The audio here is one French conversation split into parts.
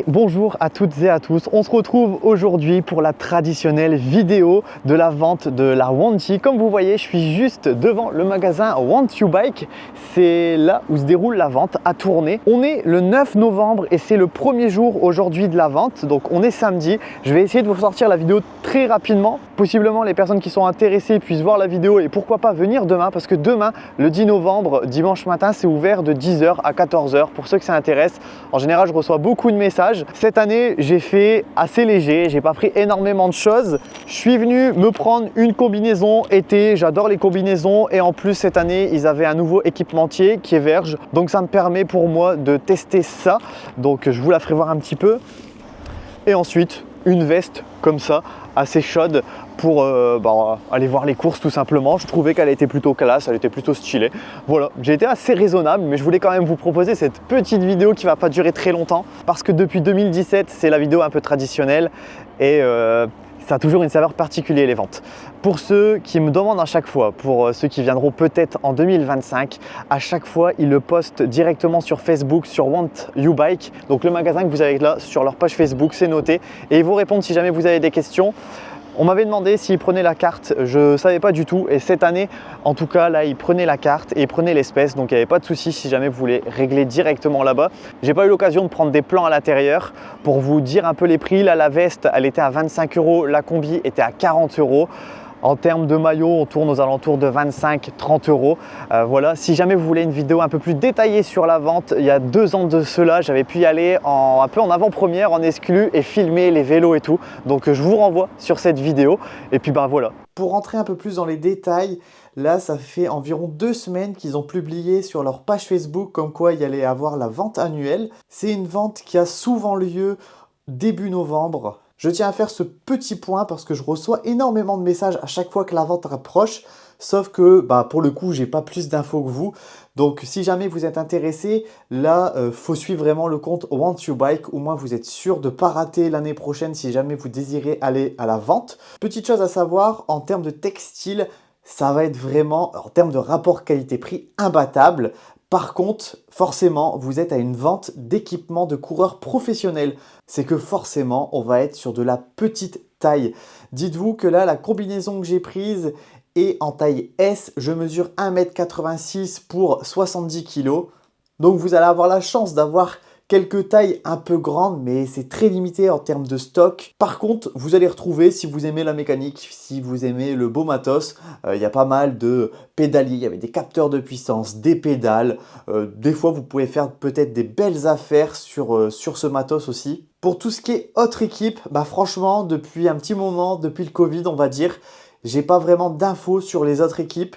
bonjour à toutes et à tous. On se retrouve aujourd'hui pour la traditionnelle vidéo de la vente de la Wanty. Comme vous voyez, je suis juste devant le magasin Want You Bike. C'est là où se déroule la vente à Tournai. On est le 9 novembre et c'est le premier jour aujourd'hui de la vente. Donc on est samedi. Je vais essayer de vous sortir la vidéo très rapidement. Possiblement les personnes qui sont intéressées puissent voir la vidéo et pourquoi pas venir demain, parce que demain, le 10 novembre, dimanche matin, c'est ouvert de 10h à 14h. Pour ceux que ça intéresse, en général, je reçois beaucoup de messages. Cette année, j'ai fait assez léger, j'ai pas pris énormément de choses. Je suis venu me prendre une combinaison été, j'adore les combinaisons et en plus cette année, ils avaient un nouveau équipementier qui est Verge. Donc ça me permet pour moi de tester ça. Donc je vous la ferai voir un petit peu. Et ensuite, une veste comme ça, assez chaude pour aller voir les courses tout simplement. Je trouvais qu'elle était plutôt classe, elle était plutôt stylée. Voilà, j'ai été assez raisonnable, mais je voulais quand même vous proposer cette petite vidéo qui va pas durer très longtemps parce que depuis 2017, c'est la vidéo un peu traditionnelle et ça a toujours une saveur particulière les ventes. Pour ceux qui me demandent à chaque fois, pour ceux qui viendront peut-être en 2025, à chaque fois ils le postent directement sur Facebook, sur Want You Bike. Donc le magasin que vous avez là sur leur page Facebook, c'est noté. Et ils vous répondent si jamais vous avez des questions. On m'avait demandé s'ils prenaient la carte, je ne savais pas du tout et cette année, en tout cas là, ils prenaient la carte et ils prenaient l'espèce, donc il n'y avait pas de souci si jamais vous voulez régler directement là-bas. J'ai pas eu l'occasion de prendre des plans à l'intérieur pour vous dire un peu les prix. Là, la veste, elle était à 25 €, la combi était à 40 €. En termes de maillot, on tourne aux alentours de 25-30 €. Voilà, si jamais vous voulez une vidéo un peu plus détaillée sur la vente, il y a 2 ans de cela, j'avais pu y aller un peu en avant-première, en exclu et filmer les vélos et tout. Donc je vous renvoie sur cette vidéo. Et puis voilà. Pour rentrer un peu plus dans les détails, là ça fait environ 2 semaines qu'ils ont publié sur leur page Facebook comme quoi il y allait avoir la vente annuelle. C'est une vente qui a souvent lieu début novembre. Je tiens à faire ce petit point parce que je reçois énormément de messages à chaque fois que la vente approche. Sauf que pour le coup, j'ai pas plus d'infos que vous. Donc si jamais vous êtes intéressé, là, faut suivre vraiment le compte Want You Bike. Au moins, vous êtes sûr de ne pas rater l'année prochaine si jamais vous désirez aller à la vente. Petite chose à savoir, en termes de textile, ça va être vraiment, en termes de rapport qualité-prix, imbattable. Par contre, forcément, vous êtes à une vente d'équipements de coureurs professionnels. C'est que forcément, on va être sur de la petite taille. Dites-vous que là, la combinaison que j'ai prise est en taille S. Je mesure 1,86 m pour 70 kg. Donc, vous allez avoir la chance d'avoir quelques tailles un peu grandes, mais c'est très limité en termes de stock. Par contre, vous allez retrouver, si vous aimez la mécanique, si vous aimez le beau matos, il y a pas mal de pédaliers, il y avait des capteurs de puissance, des pédales. Des fois, vous pouvez faire peut-être des belles affaires sur ce matos aussi. Pour tout ce qui est autre équipe, franchement, depuis un petit moment, depuis le Covid, on va dire, j'ai pas vraiment d'infos sur les autres équipes.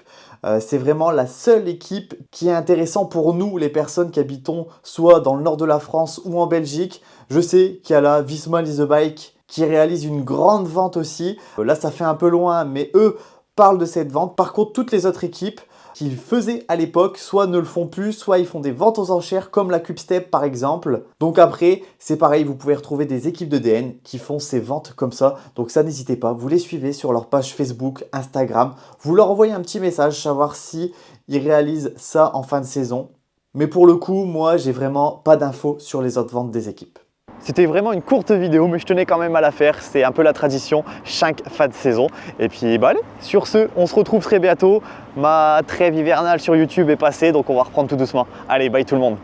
C'est vraiment la seule équipe qui est intéressante pour nous, les personnes qui habitons soit dans le nord de la France ou en Belgique. Je sais qu'il y a la Visma Lease a Bike qui réalise une grande vente aussi. Là, ça fait un peu loin, mais eux parlent de cette vente. Par contre, toutes les autres équipes qu'ils faisaient à l'époque, soit ne le font plus, soit ils font des ventes aux enchères comme la Cubstep par exemple. Donc après, c'est pareil, vous pouvez retrouver des équipes de DN qui font ces ventes comme ça. Donc ça, n'hésitez pas, vous les suivez sur leur page Facebook, Instagram. Vous leur envoyez un petit message, savoir si ils réalisent ça en fin de saison. Mais pour le coup, moi, j'ai vraiment pas d'infos sur les autres ventes des équipes. C'était vraiment une courte vidéo, mais je tenais quand même à la faire. C'est un peu la tradition chaque fin de saison. Et puis allez, sur ce, on se retrouve très bientôt. Ma trêve hivernale sur YouTube est passée, donc on va reprendre tout doucement. Allez, bye tout le monde.